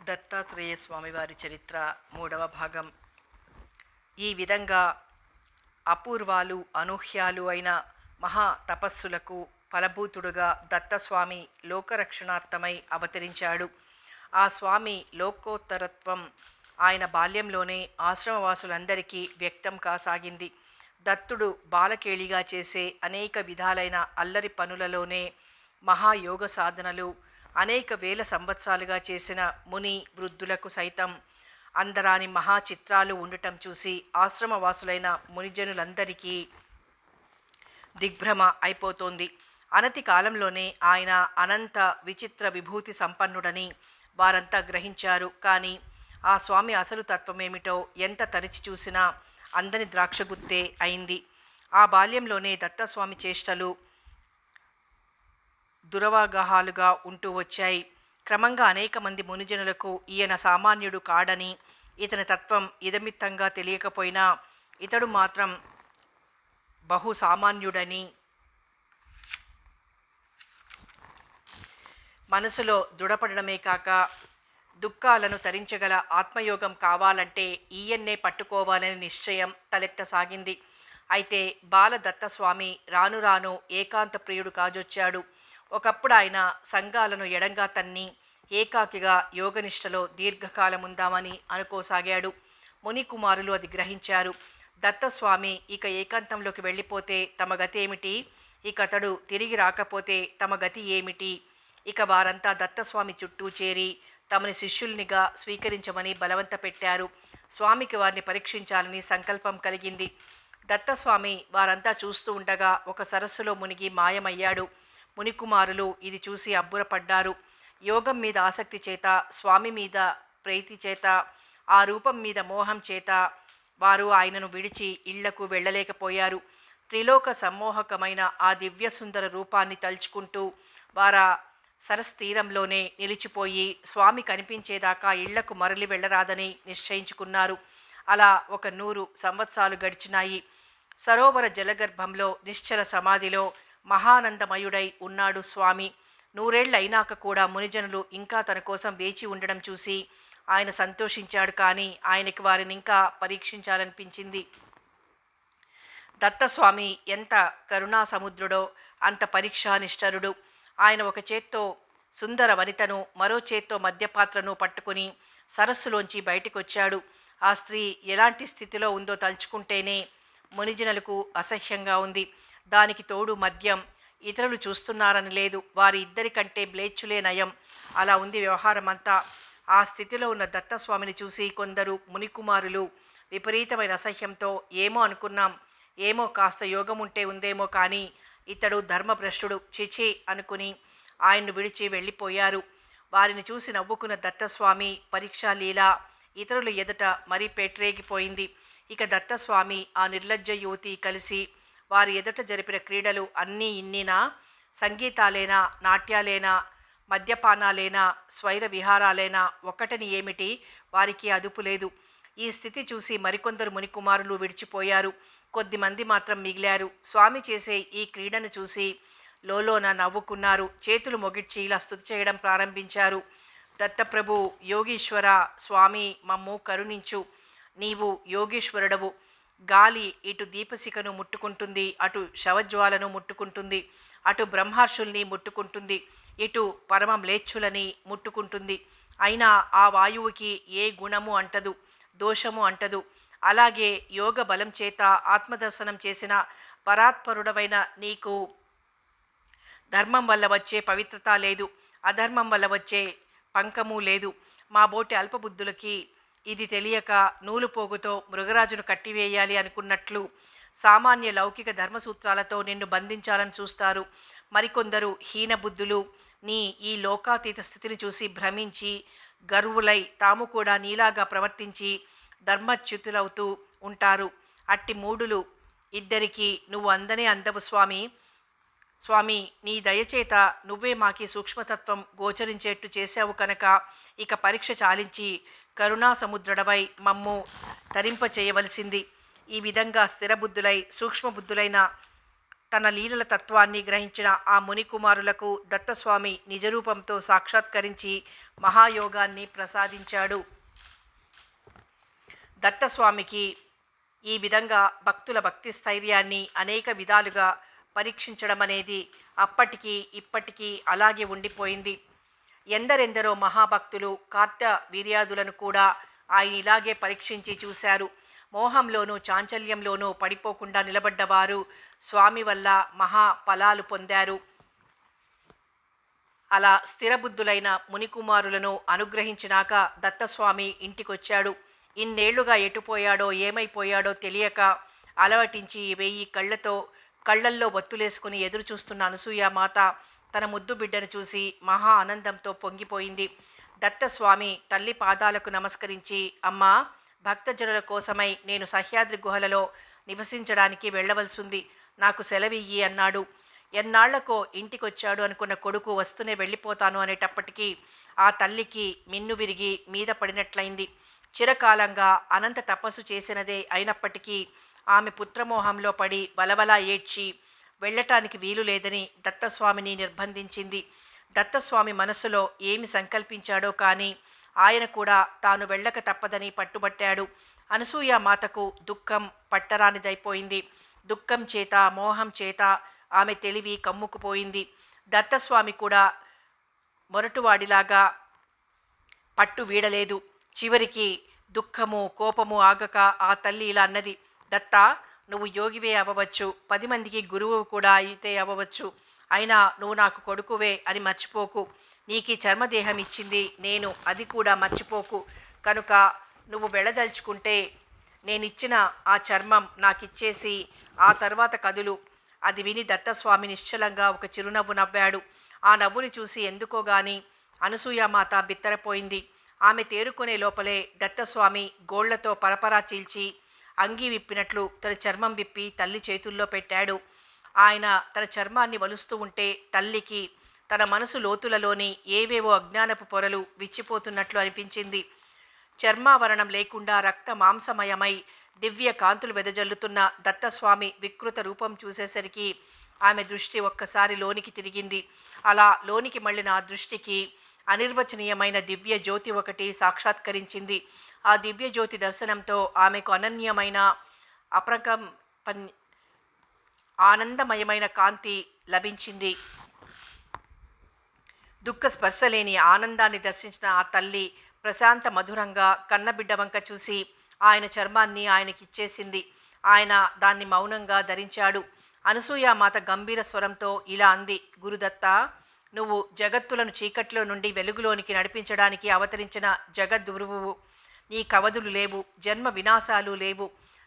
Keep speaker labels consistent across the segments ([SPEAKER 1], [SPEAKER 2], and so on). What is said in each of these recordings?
[SPEAKER 1] దత్తాత్రేయ స్వామివారి చరిత్ర మూడవ భాగం. ఈ విధంగా అపూర్వాలు అనూహ్యాలు అయిన మహా తపస్సులకు ఫలభూతుడుగా దత్తస్వామి లోకరక్షణార్థమై అవతరించాడు. ఆ స్వామి లోకోత్తరత్వం ఆయన బాల్యంలోనే ఆశ్రమవాసులందరికీ వ్యక్తం కాసాగింది. దత్తుడు బాలకేళిగా చేసే అనేక విధాలైన అల్లరి పనులలోనే మహాయోగ సాధనలు అనేక వేల సంవత్సరాలుగా చేసిన ముని వృద్ధులకు సైతం అందరాని మహాచిత్రాలు ఉండటం చూసి ఆశ్రమవాసులైన మునిజనులందరికీ దిగ్భ్రమ అయిపోతోంది. అనతి కాలంలోనే ఆయన అనంత విచిత్ర విభూతి సంపన్నుడని వారంతా గ్రహించారు. కానీ ఆ స్వామి అసలు తత్వమేమిటో ఎంత తరిచి చూసినా అందని ద్రాక్షగుత్తే అయింది. ఆ బాల్యంలోనే దత్తస్వామి చేష్టలు దురవగాహాలుగా ఉంటూ వచ్చాయి. క్రమంగా అనేక మంది మునిజనులకు ఈయన సామాన్యుడు కాడని, ఇతని తత్వం ఇదమిత్తంగా తెలియకపోయినా ఇతడు మాత్రం బహు సామాన్యుడని మనసులో దృఢపడమే కాక దుఃఖాలను తరించగల ఆత్మయోగం కావాలంటే ఈయన్నే పట్టుకోవాలని నిశ్చయం తలెత్తసాగింది. అయితే బాల దత్తస్వామి రాను రాను ఏకాంత ప్రియుడు కాజొచ్చాడు. ఒకప్పుడు ఆయన సంఘాలను ఎడంగా తన్ని ఏకాకిగా యోగనిష్టలో దీర్ఘకాలముందామని అనుకోసాగాడు. మునికుమారులు అది గ్రహించారు. దత్తస్వామి ఇక ఏకాంతంలోకి వెళ్ళిపోతే తమ గతి ఏమిటి, ఇక అతడు తిరిగి రాకపోతే తమ గతి ఏమిటి? ఇక వారంతా దత్తస్వామి చుట్టూ చేరి తమని శిష్యుల్నిగా స్వీకరించమని బలవంత పెట్టారు. స్వామికి వారిని పరీక్షించాలని సంకల్పం కలిగింది. దత్తస్వామి వారంతా చూస్తూ ఉండగా ఒక సరస్సులో మునిగి మాయమయ్యాడు. మునికుమారులు ఇది చూసి అబ్బురపడ్డారు. యోగం మీద ఆసక్తి చేత, స్వామి మీద ప్రీతి చేత, ఆ రూపం మీద మోహం చేత వారు ఆయనను విడిచి ఇళ్లకు వెళ్ళలేకపోయారు. త్రిలోక సమ్మోహకమైన ఆ దివ్య సుందర రూపాన్ని తలుచుకుంటూ వారా సరస్తీరంలోనే నిలిచిపోయి స్వామి కనిపించేదాకా ఇళ్లకు మరలి వెళ్ళరాదని నిశ్చయించుకున్నారు. అలా 100 సంవత్సరాలు గడిచినాయి. సరోవర జలగర్భంలో నిశ్చల సమాధిలో మహానందమయుడై ఉన్నాడు స్వామి. 100 ఏళ్లైనాక కూడా మునిజనులు ఇంకా తన కోసం వేచి ఉండడం చూసి ఆయన సంతోషించాడు. కానీ ఆయనకి వారిని ఇంకా పరీక్షించాలనిపించింది. దత్తస్వామి ఎంత కరుణా సముద్రుడో అంత పరీక్షానిష్టరుడు. ఆయన ఒక చేత్తో సుందర వనితను, మరో చేత్తో మద్యపాత్రను పట్టుకుని సరస్సులోంచి బయటకొచ్చాడు. ఆ స్త్రీ ఎలాంటి స్థితిలో ఉందో తలుచుకుంటేనే మునిజనులకు అసహ్యంగా ఉంది. దానికి తోడు మద్యం. ఇతరులు చూస్తున్నారని లేదు, వారి ఇద్దరికంటే బ్లేచ్చులే నయం. అలా ఉంది వ్యవహారం అంతా. ఆ స్థితిలో ఉన్న దత్తస్వామిని చూసి కొందరు మునికుమారులు విపరీతమైన అసహ్యంతో ఏమో అనుకున్నాం, ఏమో కాస్త యోగం ఉంటే ఉందేమో, కానీ ఇతడు ధర్మభ్రష్టుడు, చిచి అనుకుని ఆయన్ను విడిచి వెళ్ళిపోయారు. వారిని చూసి నవ్వుకున్న దత్తస్వామి పరీక్షా లీల ఇతరుల ఎదుట మరీ పేట్రేగిపోయింది. ఇక దత్తస్వామి ఆ నిర్లజ్జ యువతి కలిసి వారి ఎదుట జరిపిన క్రీడలు అన్నీ ఇన్నినా, సంగీతాలేనా, నాట్యాలేనా, మద్యపానాలేనా, స్వైర విహారాలేనా, ఒక్కటని ఏమిటి, వారికి అదుపు లేదు. ఈ స్థితి చూసి మరికొందరు మునికుమారులు విడిచిపోయారు. కొద్దిమంది మాత్రం మిగిలారు. స్వామి చేసే ఈ క్రీడను చూసి లోలోన నవ్వుకున్నారు. చేతులు మొగిడ్చి ఇలా స్తుతి చేయడం ప్రారంభించారు. దత్తప్రభు, యోగీశ్వర, స్వామి మమ్ము కరుణించు. నీవు యోగీశ్వరుడవు. గాలి ఇటు దీపశిఖను ముట్టుకుంటుంది, అటు శవజ్వాలను ముట్టుకుంటుంది, అటు బ్రహ్మర్షుల్ని ముట్టుకుంటుంది, ఇటు పరమ మ్లేచ్ఛులని ముట్టుకుంటుంది. అయినా ఆ వాయువుకి ఏ గుణము అంటదు, దోషము అంటదు. అలాగే యోగ బలం చేత ఆత్మదర్శనం చేసిన పరాత్పరుడవైన నీకు ధర్మం వల్ల వచ్చే పవిత్రత లేదు, అధర్మం వల్ల వచ్చే పంకము లేదు. మా బోటి అల్పబుద్ధులకి ఇది తెలియక నూలుపోగుతో మృగరాజును కట్టివేయాలి అనుకున్నట్లు సామాన్య లౌకిక ధర్మసూత్రాలతో నిన్ను బంధించాలని చూస్తారు. మరికొందరు హీనబుద్ధులు నీ ఈ లోకాతీత స్థితిని చూసి భ్రమించి గర్వులై తాము కూడా నీలాగా ప్రవర్తించి ధర్మచ్యుతులవుతూ ఉంటారు. అట్టి మూడులు ఇద్దరికి నువ్వు అందనే అందవు స్వామి. స్వామి, నీ దయచేత నువ్వే మాకి సూక్ష్మతత్వం గోచరించేట్టు చేశావు కనుక ఇక పరీక్ష చాలించి కరుణా సముద్రుడవై మమ్ము తరింప చేయవలసింది. ఈ విధంగా స్థిరబుద్ధులై సూక్ష్మబుద్ధులైన తన లీలల తత్వాన్ని గ్రహించిన ఆ మునికుమారులకు దత్తస్వామి నిజరూపంతో సాక్షాత్కరించి మహాయోగాన్ని ప్రసాదించాడు. దత్తస్వామికి ఈ విధంగా భక్తుల భక్తి స్థైర్యాన్ని అనేక విధాలుగా పరీక్షించడం అనేది అప్పటికి ఇప్పటికీ అలాగే ఉండిపోయింది. ఎందరెందరో మహాభక్తులు కార్తవీర్యాదులను కూడా ఆయన ఇలాగే పరీక్షించి చూశారు. మోహంలోనూ చాంచల్యంలోనూ పడిపోకుండా నిలబడ్డవారు స్వామి వల్ల మహా ఫలాలు పొందారు. అలా స్థిరబుద్ధులైన మునికుమారులను అనుగ్రహించినాక దత్తస్వామి ఇంటికొచ్చాడు. ఇన్నేళ్లుగా ఎటుపోయాడో ఏమైపోయాడో తెలియక అలవటించి 1000 కళ్ళల్లో ఒత్తులేసుకుని ఎదురు చూస్తున్న అనసూయామాత తన ముద్దు బిడ్డను చూసి మహా ఆనందంతో పొంగిపోయింది. దత్తస్వామి తల్లి పాదాలకు నమస్కరించి, అమ్మా, భక్తజనుల కోసమై నేను సహ్యాద్రి గుహలలో నివసించడానికి వెళ్ళవలసింది, నాకు సెలవియ్యి అన్నాడు. ఎన్నాళ్లకో ఇంటికొచ్చాడు అనుకున్న కొడుకు వస్తూనే వెళ్ళిపోతాను అనేటప్పటికీ ఆ తల్లికి మిన్ను విరిగి మీద పడినట్లయింది. చిరకాలంగా అనంత తపస్సు చేసినదే అయినప్పటికీ ఆమె పుత్రమోహంలో పడి బలబలా ఏడ్చి వెళ్ళటానికి వీలు లేదని దత్తస్వామిని నిర్బంధించింది. దత్తస్వామి మనసులో ఏమి సంకల్పించాడో కానీ ఆయన కూడా తాను వెళ్ళక తప్పదని పట్టుబట్టాడు. అనసూయామాతకు దుఃఖం పట్టరానిదైపోయింది. దుఃఖం చేత మోహం చేత ఆమె తెలివి కమ్ముకుపోయింది. దత్తస్వామి కూడా మొరటువాడిలాగా పట్టు వీడలేదు. చివరికి దుఃఖము కోపము ఆగక ఆ తల్లి ఇలా అన్నది, దత్తా, నువ్వు యోగివే అవ్వవచ్చు, 10 మందికి గురువు కూడా అయితే అవ్వవచ్చు, అయినా నువ్వు నాకు కొడుకువే అని మర్చిపోకు. నీకు చర్మదేహం ఇచ్చింది నేను, అది కూడా మర్చిపోకు. కనుక నువ్వు వెళ్ళదలుచుకుంటే నేనిచ్చిన ఆ చర్మం నాకిచ్చేసి ఆ తర్వాత కదులు. అది విని దత్తస్వామి నిశ్చలంగా ఒక చిరునవ్వు నవ్వాడు. ఆ నవ్వుని చూసి ఎందుకోగాని అనసూయామాత బిత్తరపోయింది. ఆమె తేరుకునే లోపలే దత్తస్వామి గోళ్లతో పరపరా చీల్చి అంగీ విప్పినట్లు తన చర్మం విప్పి తల్లి చేతుల్లో పెట్టాడు. ఆయన తన చర్మాన్ని వలుస్తూ ఉంటే తల్లికి తన మనసు లోతులలోని ఏవేవో అజ్ఞానపు పొరలు విచ్చిపోతున్నట్లు అనిపించింది. చర్మావరణం లేకుండా రక్త మాంసమయమై దివ్య కాంతులు వెదజల్లుతున్న దత్తస్వామి వికృత రూపం చూసేసరికి ఆమె దృష్టి ఒక్కసారి లోనికి తిరిగింది. అలా లోనికి మళ్ళిన ఆ దృష్టికి అనిర్వచనీయమైన దివ్య జ్యోతి ఒకటి సాక్షాత్కరించింది. ఆ దివ్య జ్యోతి దర్శనంతో ఆమెకు అనన్యమైన ఆనందమయమైన కాంతి లభించింది. దుఃఖ స్పర్శలేని ఆనందాన్ని దర్శించిన ఆ తల్లి ప్రశాంత మధురంగా కన్నబిడ్డ వంక చూసి ఆయన చర్మాన్ని ఆయనకిచ్చేసింది. ఆయన దాన్ని మౌనంగా ధరించాడు. అనసూయామాత గంభీర స్వరంతో ఇలా అంది, గురుదత్త, నువ్వు జగత్తులను చీకట్లో నుండి వెలుగులోనికి నడిపించడానికి అవతరించిన జగద్గురువువు. నీ కవదులు లేవు, జన్మ వినాశాలు లేవు.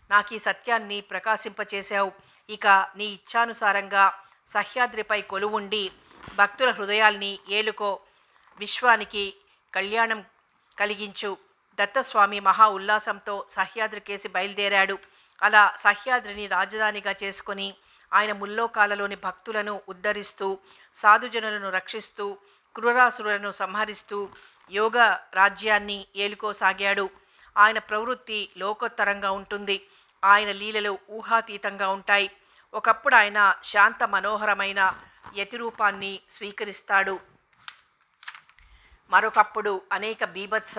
[SPEAKER 1] నాకీ సత్యాన్ని ప్రకాశింపచేశావు. ఇక నీ ఇచ్ఛానుసారంగా సహ్యాద్రిపై కొలువుండి భక్తుల హృదయాల్ని ఏలుకో, విశ్వానికి కళ్యాణం కలిగించు. దత్తస్వామి మహా ఉల్లాసంతో సహ్యాద్రికేసి బయలుదేరాడు. అలా సహ్యాద్రిని రాజధానిగా చేసుకొని ఆయన ముల్లోకాలలోని భక్తులను ఉద్ధరిస్తూ, సాధుజనులను రక్షిస్తూ, క్రూరాసురులను సంహరిస్తూ యోగ రాజ్యాన్ని ఏలుకోసాగాడు. ఆయన ప్రవృత్తి లోకోత్తరంగా ఉంటుంది. ఆయన లీలలు ఊహాతీతంగా ఉంటాయి. ఒకప్పుడు ఆయన శాంత మనోహరమైన యతిరూపాన్ని స్వీకరిస్తాడు. మరొకప్పుడు అనేక బీభత్స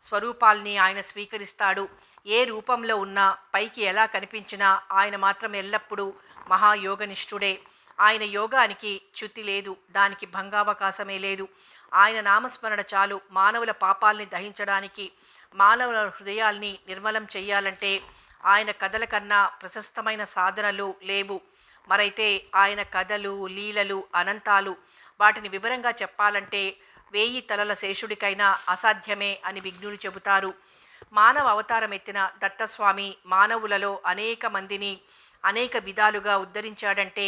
[SPEAKER 1] స్వరూపాల్ని ఆయన స్వీకరిస్తాడు. ఏ రూపంలో ఉన్నా, పైకి ఎలా కనిపించినా ఆయన మాత్రం ఎల్లప్పుడూ మహాయోగనిష్ఠుడే. ఆయన యోగానికి చ్యుతి లేదు, దానికి భంగావకాశమే లేదు. ఆయన నామస్మరణ చాలు మానవుల పాపాల్ని దహించడానికి. మానవుల హృదయాల్ని నిర్మలం చెయ్యాలంటే ఆయన కథల కన్నా ప్రశస్తమైన సాధనలు లేవు. మరైతే ఆయన కథలు లీలలు అనంతాలు. వాటిని వివరంగా చెప్పాలంటే 1000 తలల శేషుడికైనా అసాధ్యమే అని విజ్ఞులు చెబుతారు. మానవ అవతారం ఎత్తిన దత్తస్వామి మానవులలో అనేక మందిని అనేక విధాలుగా ఉద్ధరించాడంటే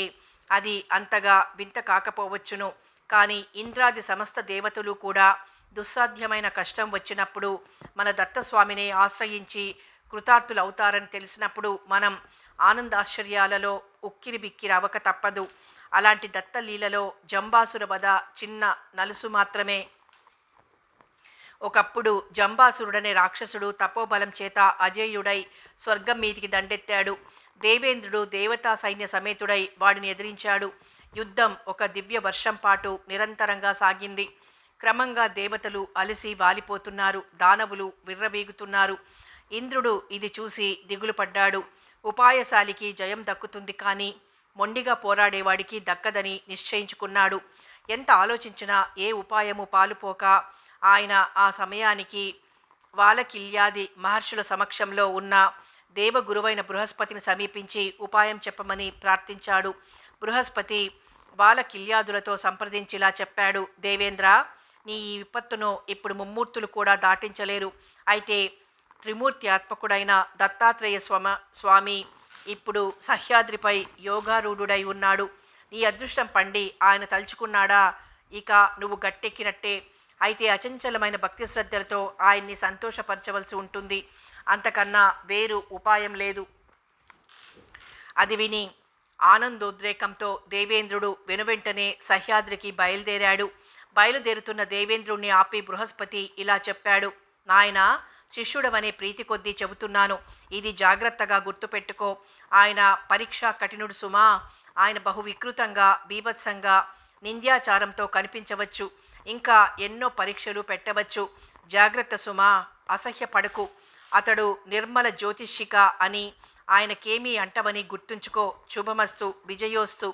[SPEAKER 1] అది అంతగా వింత కాకపోవచ్చును. కానీ ఇంద్రాది సమస్త దేవతలు కూడా దుస్సాధ్యమైన కష్టం వచ్చినప్పుడు మన దత్తస్వామిని ఆశ్రయించి కృతార్థులవుతారని తెలిసినప్పుడు మనం ఆనందాశ్చర్యాలలో ఉక్కిరి బిక్కిరి అవ్వక తప్పదు. అలాంటి దత్తలీలలో జంబాసుర వధ చిన్న నలుసు మాత్రమే. ఒకప్పుడు జంబాసురుడనే రాక్షసుడు తపోబలం చేత అజేయుడై స్వర్గం మీదికి దండెత్తాడు. దేవేంద్రుడు దేవతా సైన్య సమేతుడై వాడిని ఎదిరించాడు. యుద్ధం ఒక దివ్య వర్షం పాటు నిరంతరంగా సాగింది. క్రమంగా దేవతలు అలసి వాలిపోతున్నారు, దానవులు విర్రవీగుతున్నారు. ఇంద్రుడు ఇది చూసి దిగులు పడ్డాడు. ఉపాయశాలికి జయం దక్కుతుంది, కానీ మొండిగా పోరాడేవాడికి దక్కదని నిశ్చయించుకున్నాడు. ఎంత ఆలోచించినా ఏ ఉపాయము పాలుపోక ఆయన ఆ సమయానికి వాలకిల్యాది మహర్షుల సమక్షంలో ఉన్న దేవగురువైన బృహస్పతిని సమీపించి ఉపాయం చెప్పమని ప్రార్థించాడు. బృహస్పతి వాలకిల్యాదులతో సంప్రదించిలా చెప్పాడు: దేవేంద్ర, నీ ఈ విపత్తును ఇప్పుడు ముమ్మూర్తులు కూడా దాటించలేరు. అయితే త్రిమూర్తి ఆత్మకుడైన దత్తాత్రేయ స్వామి ఇప్పుడు సహ్యాద్రిపై యోగారూఢుడై ఉన్నాడు. నీ అదృష్టం పండి ఆయన తలుచుకున్నాడా ఇక నువ్వు గట్టెక్కినట్టే. అయితే అచంచలమైన భక్తి శ్రద్ధలతో ఆయన్ని సంతోషపరచవలసి ఉంటుంది. అంతకన్నా వేరు ఉపాయం లేదు. అది విని ఆనందోద్రేకంతో దేవేంద్రుడు వెనువెంటనే సహ్యాద్రికి బయలుదేరాడు. బయలుదేరుతున్న దేవేంద్రుణ్ణి ఆపి బృహస్పతి ఇలా చెప్పాడు: నాయనా, శిష్యుడవనే ప్రీతి కొద్దీ చెబుతున్నాను, ఇది జాగ్రత్తగా గుర్తుపెట్టుకో. ఆయన పరీక్ష కఠినుడు సుమా. ఆయన బహు వికృతంగా, బీభత్సంగా, నింద్యాచారంతో కనిపించవచ్చు. ఇంకా ఎన్నో పరీక్షలు పెట్టవచ్చు. జాగ్రత్త సుమా, అసహ్యపడకు. అతడు నిర్మల జ్యోతిషిక అని ఆయనకేమీ అంటవని గుర్తుంచుకో. శుభమస్తు, విజయోస్తు.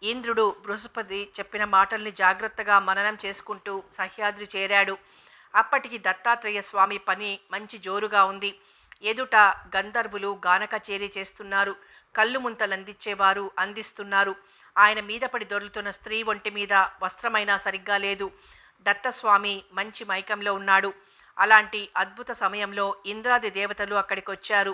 [SPEAKER 1] ఇంద్రుడు బృహస్పతి చెప్పిన మాటల్ని జాగ్రత్తగా మననం చేసుకుంటూ సహ్యాద్రి చేరాడు. అప్పటికి దత్తాత్రేయ స్వామి పని మంచి జోరుగా ఉంది. ఎదుట గంధర్వులు గాన కచేరీ చేస్తున్నారు. కళ్ళు ముంతలందించేవారు అందిస్తున్నారు. ఆయన మీద పడి దొర్లుతున్న స్త్రీ ఒంటి మీద వస్త్రమైనా సరిగ్గా లేదు. దత్తస్వామి మంచి మైకంలో ఉన్నాడు. అలాంటి అద్భుత సమయంలో ఇంద్రాది దేవతలు అక్కడికొచ్చారు.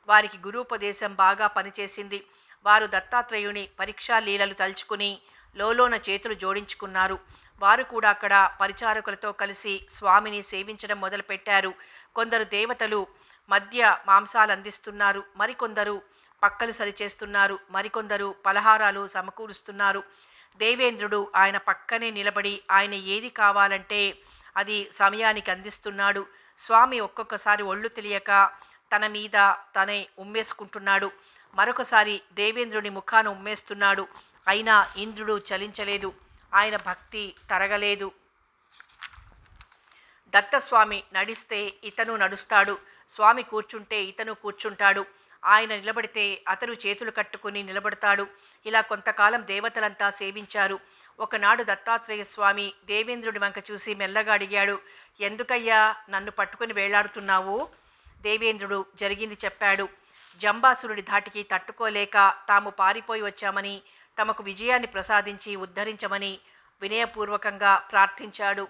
[SPEAKER 1] వారికి గురూపదేశం బాగా పనిచేసింది. వారు దత్తాత్రేయుని పరీక్షా లీలలు తలుచుకుని లోలోన చేతులు జోడించుకున్నారు. వారు కూడా అక్కడ పరిచారకులతో కలిసి స్వామిని సేవించడం మొదలుపెట్టారు. కొందరు దేవతలు మధ్య మాంసాలు అందిస్తున్నారు, మరికొందరు పక్కలు సరిచేస్తున్నారు, మరికొందరు పలహారాలు సమకూరుస్తున్నారు. దేవేంద్రుడు ఆయన పక్కనే నిలబడి ఆయన ఏది కావాలంటే అది సమయానికి అందిస్తున్నాడు. స్వామి ఒక్కొక్కసారి ఒళ్ళు తెలియక తన మీద తనే ఉమ్మేసుకుంటున్నాడు. మరొకసారి దేవేంద్రుని ముఖాన ఉమ్మేస్తున్నాడు. అయినా ఇంద్రుడు చలించలేదు. ఆయన భక్తి తరగలేదు. దత్తస్వామి నడిస్తే ఇతను నడుస్తాడు. స్వామి కూర్చుంటే ఇతను కూర్చుంటాడు. ఆయన నిలబడితే అతను చేతులు కట్టుకుని నిలబడతాడు. ఇలా కొంతకాలం దేవతలంతా సేవించారు. ఒకనాడు దత్తాత్రేయ స్వామి దేవేంద్రుడి వంక చూసి మెల్లగా అడిగాడు: ఎందుకయ్యా నన్ను పట్టుకుని వేలాడుతున్నావు? దేవేంద్రుడు జరిగింది చెప్పాడు. జంబాసురుడి ధాటికి తట్టుకోలేక తాము పారిపోయి వచ్చామని, తమకు విజయాన్ని ప్రసాదించి ఉద్ధరించమని వినయపూర్వకంగా ప్రార్థించాడు.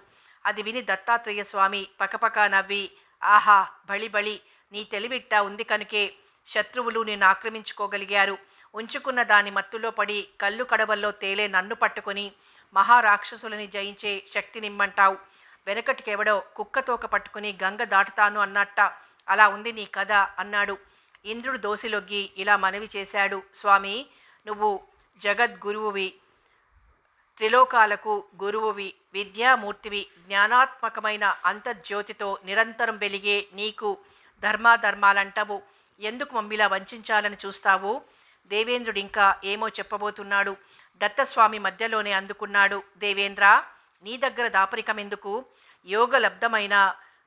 [SPEAKER 1] అది విని దత్తాత్రేయ స్వామి పకపకా నవ్వి, ఆహా, బళి బళి, నీ తెలివిట్టా ఉంది కనుకే శత్రువులు నిన్ను ఆక్రమించుకోగలిగారు. ఉంచుకున్న దాని మత్తులో పడి కళ్ళు కడవల్లో తేలే నన్ను పట్టుకొని మహారాక్షసులని జయించే శక్తి నిమ్మంటావు. వెనకటికెవడో కుక్కతోక పట్టుకుని గంగ దాటుతాను అన్నట్ట. అలా ఉంది నీ కథ అన్నాడు. ఇంద్రుడు దోసిలొగ్గి ఇలా మనవి చేశాడు: స్వామి, నువ్వు జగద్గురువువి, త్రిలోకాలకు గురువువి, విద్యామూర్తివి. జ్ఞానాత్మకమైన అంతర్జ్యోతితో నిరంతరం వెలిగే నీకు ధర్మాధర్మాలంటవు. ఎందుకు మమ్మిలా వంచాలని చూస్తావు? దేవేంద్రుడు ఇంకా ఏమో చెప్పబోతున్నాడు. దత్తస్వామి మధ్యలోనే అందుకున్నాడు: దేవేంద్ర, నీ దగ్గర దాపరికం ఎందుకు? యోగలబ్ధమైన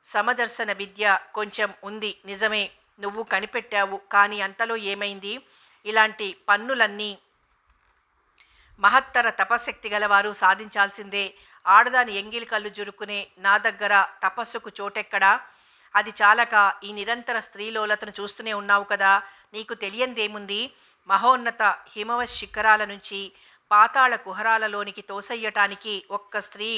[SPEAKER 1] సమదర్శన విద్య కొంచెం ఉంది, నిజమే, నువ్వు కనిపెట్టావు. కానీ అంతలో ఏమైంది? ఇలాంటి పన్నులన్నీ మహత్తర తపశక్తి గలవారు సాధించాల్సిందే. ఆడదాని ఎంగిలి కళ్ళు జురుకునే నా దగ్గర తపస్సుకు చోటెక్కడా? అది చాలక ఈ నిరంతర స్త్రీలోలతను చూస్తూనే ఉన్నావు కదా. నీకు తెలియందేముంది? మహోన్నత హిమవ శిఖరాల నుంచి పాతాళ కుహరాలలోనికి తోసయ్యటానికి ఒక్క స్త్రీ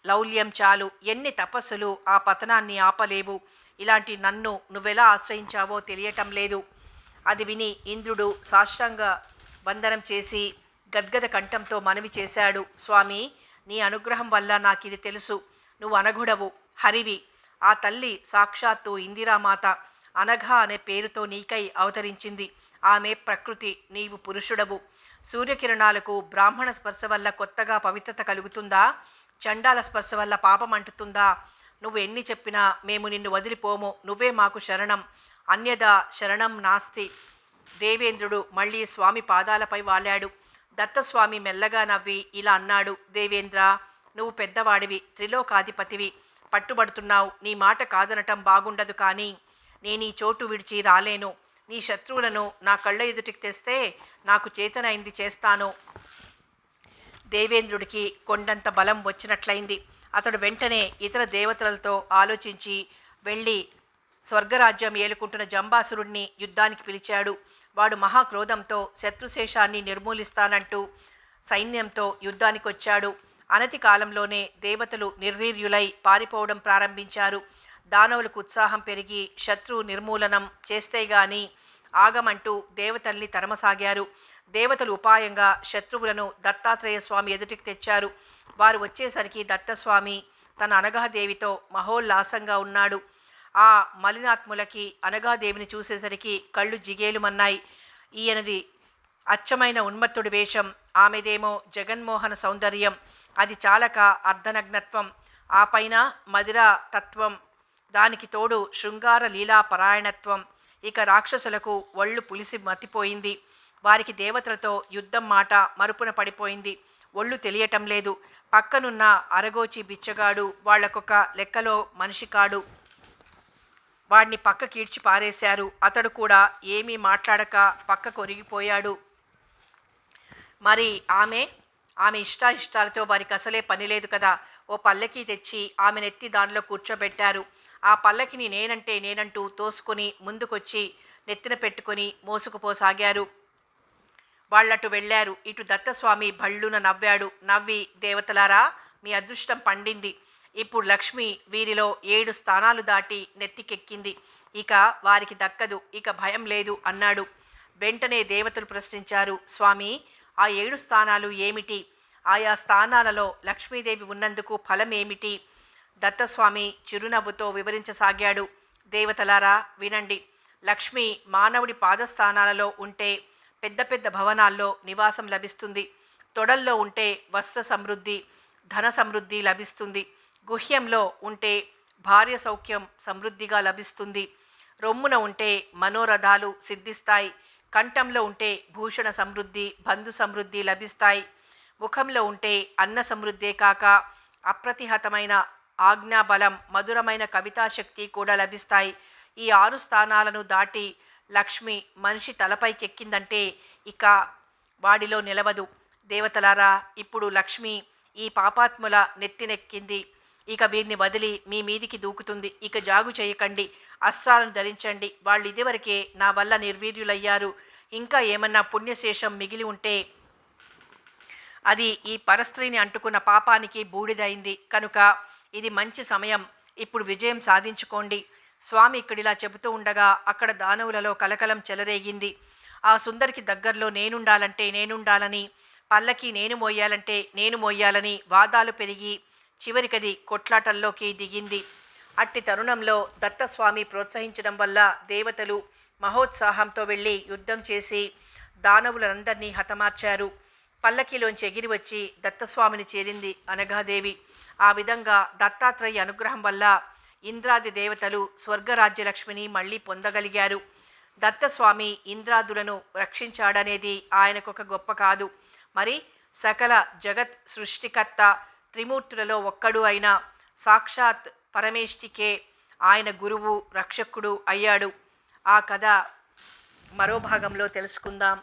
[SPEAKER 1] లౌల్యం చాలు. ఎన్ని తపస్సులు ఆ పతనాన్ని ఆపలేవు. ఇలాంటి నన్ను నువ్వెలా ఆశ్రయించావో తెలియటం లేదు. అది విని ఇంద్రుడు సాష్టాంగ వందనం చేసి గద్గద కంఠంతో మనవి చేశాడు: స్వామి, నీ అనుగ్రహం వల్ల నాకిది తెలుసు. నువ్వు అనఘుడవు, హరివి. ఆ తల్లి సాక్షాత్తు ఇందిరామాత. అనఘ అనే పేరుతో నీకై అవతరించింది. ఆమె ప్రకృతి, నీవు పురుషుడవు. సూర్యకిరణాలకు బ్రాహ్మణ స్పర్శ వల్ల కొత్తగా పవిత్రత కలుగుతుందా? చండాల స్పర్శ వల్ల పాపం అంటుతుందా? నువ్వు ఎన్ని చెప్పినా మేము నిన్ను వదిలిపోము. నువ్వే మాకు శరణం. అన్యదా శరణం నాస్తి. దేవేంద్రుడు మళ్ళీ స్వామి పాదాలపై వాలాడు. దత్తస్వామి మెల్లగా నవ్వి ఇలా అన్నాడు, దేవేంద్ర, నువ్వు పెద్దవాడివి, త్రిలోకాధిపతివి, పట్టుబడుతున్నావు. నీ మాట కాదనటం బాగుండదు, కానీ నేనీ చోటు విడిచి రాలేను. నీ శత్రువులను నా కళ్ళ ఎదుటికి తెస్తే నాకు చేతనైంది చేస్తాను. దేవేంద్రుడికి కొండంత బలం వచ్చినట్లయింది. అతడు వెంటనే ఇతర దేవతలతో ఆలోచించి వెళ్ళి స్వర్గరాజ్యం ఏలుకుంటున్న జంబాసురుణ్ణి యుద్ధానికి పిలిచాడు. వాడు మహాక్రోధంతో శత్రుశేషాన్ని నిర్మూలిస్తానంటూ సైన్యంతో యుద్ధానికి వచ్చాడు. అనతి కాలంలోనే దేవతలు నిర్వీర్యులై పారిపోవడం ప్రారంభించారు. దానవులకు ఉత్సాహం పెరిగి శత్రు నిర్మూలనం చేస్తే గాని ఆగమంటూ దేవతల్ని తరమసాగారు. దేవతలు ఉపాయంగా శత్రువులను దత్తాత్రేయ స్వామి ఎదుటికి తెచ్చారు. వారు వచ్చేసరికి దత్తస్వామి తన అనఘాదేవితో మహోల్లాసంగా ఉన్నాడు. ఆ మలినాత్ములకి అనఘాదేవిని చూసేసరికి కళ్ళు జిగేలుమన్నాయి. ఈయనది అచ్చమైన ఉన్మత్తుడి వేషం, ఆమెదేమో జగన్మోహన సౌందర్యం, అది చాలక అర్ధనగ్నత్వం, ఆ పైన మదిరా తత్వం, దానికి తోడు శృంగార లీలా పరాయణత్వం. ఇక రాక్షసులకు ఒళ్ళు పులిసి మతిపోయింది. వారికి దేవతలతో యుద్ధం మాట మరుపున పడిపోయింది. ఒళ్ళు తెలియటం లేదు. పక్కనున్న అరగోచి బిచ్చగాడు వాళ్లకొక లెక్కలో మనిషి కాడు. వాడిని పక్క కీడ్చి పారేశారు. అతడు కూడా ఏమీ మాట్లాడక పక్కకు ఒరిగిపోయాడు. మరి ఆమె ఇష్టాలతో వారికి అసలే పని లేదు కదా. ఓ పల్లకి తెచ్చి ఆమెనెత్తి దానిలో కూర్చోబెట్టారు. ఆ పల్లకిని నేనంటూ తోసుకొని ముందుకొచ్చి నెత్తిన పెట్టుకొని మోసుకుపోసాగారు. వాళ్ళటు వెళ్ళారు. ఇటు దత్తస్వామి భళ్ళున నవ్వాడు. నవ్వి, దేవతలారా, మీ అదృష్టం పండింది. ఇప్పుడు లక్ష్మి వీరిలో 7 స్థానాలు దాటి నెత్తికెక్కింది. ఇక వారికి దక్కదు. ఇక భయం లేదు అన్నాడు. వెంటనే దేవతలు ప్రశ్నించారు, స్వామి, ఆ 7 స్థానాలు ఏమిటి? ఆయా స్థానాలలో లక్ష్మీదేవి ఉన్నందుకు ఫలం ఏమిటి? దత్తస్వామి చిరునవ్వుతో వివరించసాగాడు. దేవతలారా, వినండి. లక్ష్మి మానవుడి పాదస్థానాలలో ఉంటే పెద్ద పెద్ద భవనాల్లో నివాసం లభిస్తుంది. తొడల్లో ఉంటే వస్త్ర సమృద్ధి, ధన సమృద్ధి లభిస్తుంది. గుహ్యంలో ఉంటే భార్య సౌఖ్యం సమృద్ధిగా లభిస్తుంది. రొమ్మున ఉంటే మనోరథాలు సిద్ధిస్తాయి. కంఠంలో ఉంటే భూషణ సమృద్ధి, బంధు సమృద్ధి లభిస్తాయి. ముఖంలో ఉంటే అన్న సమృద్ధే కాక అప్రతిహతమైన ఆజ్ఞాబలం, మధురమైన కవితాశక్తి కూడా లభిస్తాయి. ఈ 6 స్థానాలను దాటి లక్ష్మి మనిషి తలపైకెక్కిందంటే ఇక వాడిలో నిలవదు. దేవతలారా, ఇప్పుడు లక్ష్మి ఈ పాపాత్ముల నెత్తినెక్కింది. ఇక వీరిని వదిలి మీ మీదికి దూకుతుంది. ఇక జాగు చేయకండి, అస్త్రాలను ధరించండి. వాళ్ళు ఇదివరకే నా వల్ల నిర్వీర్యులయ్యారు. ఇంకా ఏమన్నా పుణ్యశేషం మిగిలి ఉంటే అది ఈ పరస్త్రీని అంటుకున్న పాపానికి బూడిదైంది. కనుక ఇది మంచి సమయం. ఇప్పుడు విజయం సాధించుకోండి. స్వామి ఇక్కడిలా చెబుతూ ఉండగా అక్కడ దానవులలో కలకలం చెలరేగింది. ఆ సుందరికి దగ్గరలో నేనుండాలని, పల్లకి నేను మోయాలని వాదాలు పెరిగి చివరికది కొట్లాటల్లోకి దిగింది. అట్టి తరుణంలో దత్తస్వామి ప్రోత్సహించడం వల్ల దేవతలు మహోత్సాహంతో వెళ్ళి యుద్ధం చేసి దానవులందరినీ హతమార్చారు. పల్లకిలోంచి ఎగిరి వచ్చి దత్తస్వామిని చేరింది అనఘాదేవి. ఆ విధంగా దత్తాత్రేయ అనుగ్రహం వల్ల ఇంద్రాది దేవతలు స్వర్గరాజ్యలక్ష్మిని మళ్ళీ పొందగలిగారు. దత్తస్వామి ఇంద్రాదులను రక్షించాడనేది ఆయనకొక గొప్ప కాదు. మరి సకల జగత్ సృష్టికర్త త్రిమూర్తులలో ఒక్కడు అయిన సాక్షాత్ పరమేష్టికే ఆయన గురువు, రక్షకుడు అయ్యాడు. ఆ కథ మరో భాగంలో తెలుసుకుందాం.